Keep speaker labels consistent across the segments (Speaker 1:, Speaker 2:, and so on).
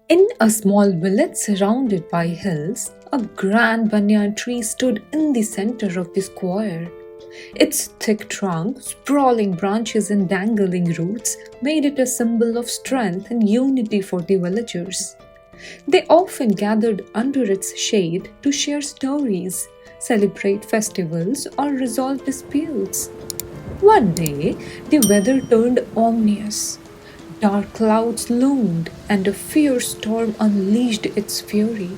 Speaker 1: In a small village surrounded by hills, a grand banyan tree stood in the center of the square. Its thick trunk, sprawling branches, and dangling roots made it a symbol of strength and unity for the villagers. They often gathered under its shade to share stories, celebrate festivals, or resolve disputes. One day, the weather turned ominous. Dark clouds loomed, and a fierce storm unleashed its fury.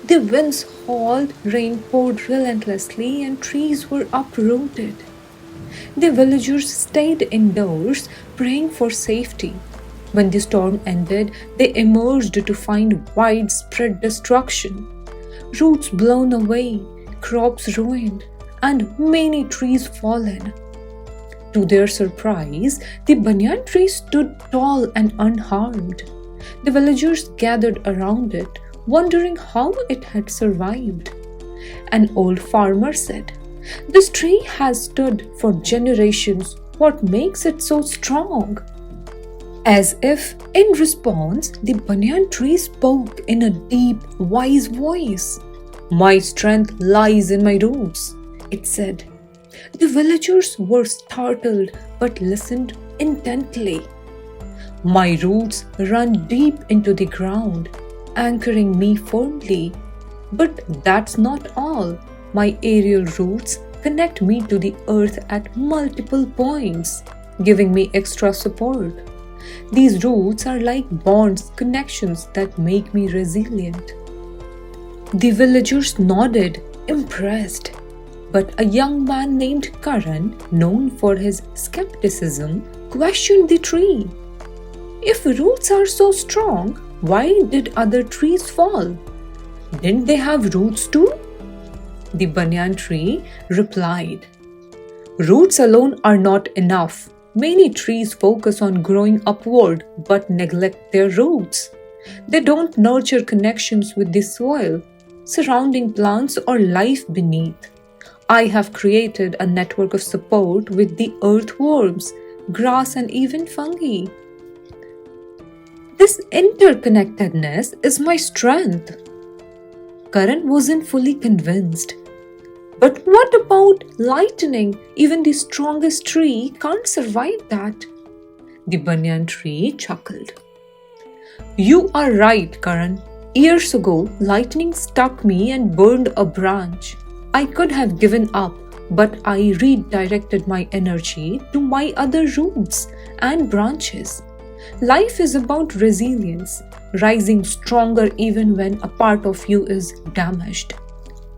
Speaker 1: The winds howled, rain poured relentlessly, and trees were uprooted. The villagers stayed indoors, praying for safety. When the storm ended, they emerged to find widespread destruction. Roots blown away, crops ruined, and many trees fallen. To their surprise, the banyan tree stood tall and unharmed. The villagers gathered around it, wondering how it had survived. An old farmer said, "This tree has stood for generations. What makes it so strong?" As if in response, the banyan tree spoke in a deep, wise voice. "My strength lies in my roots," it said. The villagers were startled but listened intently. "My roots run deep into the ground, anchoring me firmly. But that's not all. My aerial roots connect me to the earth at multiple points, giving me extra support. These roots are like bonds, connections that make me resilient." The villagers nodded, impressed. But a young man named Karan, known for his skepticism, questioned the tree. "If roots are so strong, why did other trees fall? Didn't they have roots too?" The banyan tree replied, "Roots alone are not enough. Many trees focus on growing upward but neglect their roots. They don't nurture connections with the soil, surrounding plants, or life beneath. I have created a network of support with the earthworms, grass, and even fungi. This interconnectedness is my strength." Karan wasn't fully convinced. "But what about lightning? Even the strongest tree can't survive that." The banyan tree chuckled. "You are right, Karan. Years ago, lightning struck me and burned a branch. I could have given up, but I redirected my energy to my other roots and branches. Life is about resilience, rising stronger even when a part of you is damaged."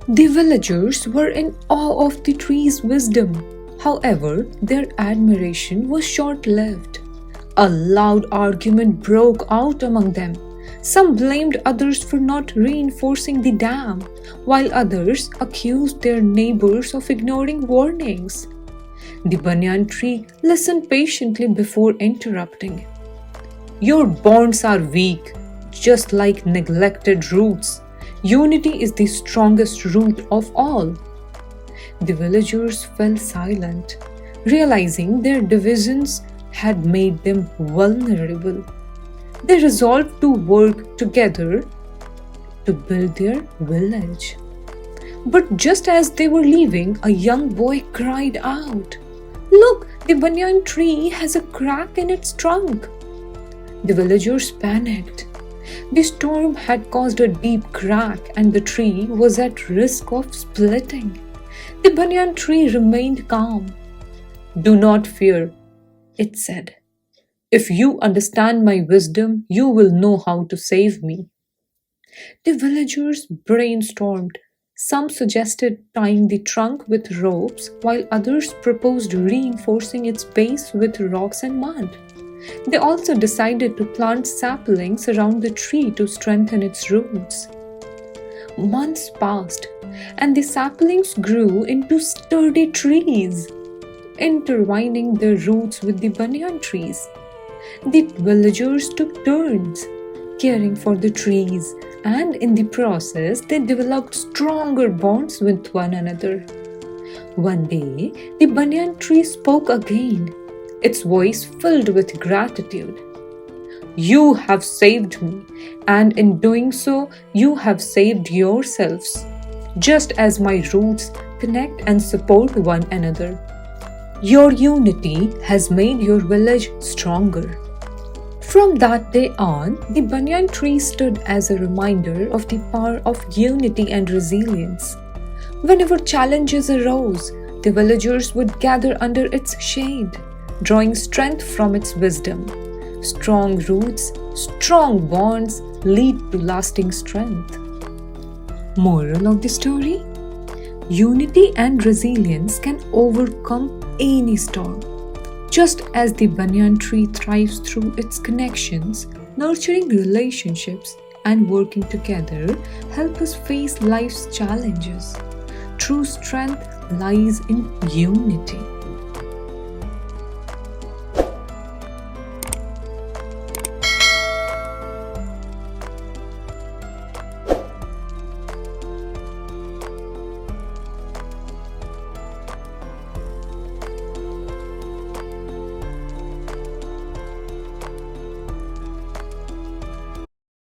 Speaker 1: The villagers were in awe of the tree's wisdom. However, their admiration was short-lived. A loud argument broke out among them. Some blamed others for not reinforcing the dam, while others accused their neighbors of ignoring warnings. The banyan tree listened patiently before interrupting. "Your bonds are weak, just like neglected roots. Unity is the strongest root of all." The villagers fell silent, realizing their divisions had made them vulnerable. They resolved to work together to build their village. But just as they were leaving, a young boy cried out, "Look, the banyan tree has a crack in its trunk." The villagers panicked. The storm had caused a deep crack and the tree was at risk of splitting. The banyan tree remained calm. "Do not fear," it said. "If you understand my wisdom, you will know how to save me." The villagers brainstormed. Some suggested tying the trunk with ropes, while others proposed reinforcing its base with rocks and mud. They also decided to plant saplings around the tree to strengthen its roots. Months passed, and the saplings grew into sturdy trees, intertwining their roots with the banyan trees. The villagers took turns caring for the trees, and in the process, they developed stronger bonds with one another. One day, the banyan tree spoke again, its voice filled with gratitude. You have saved me, and in doing so, you have saved yourselves. Just as my roots connect and support one another, your unity has made your village stronger. From that day on, the banyan tree stood as a reminder of the power of unity and resilience. Whenever challenges arose, the villagers would gather under its shade, drawing strength from its wisdom. Strong roots, strong bonds lead to lasting strength. Moral of the story: unity and resilience can overcome any storm. Just as the banyan tree thrives through its connections, nurturing relationships and working together help us face life's challenges. True strength lies in unity.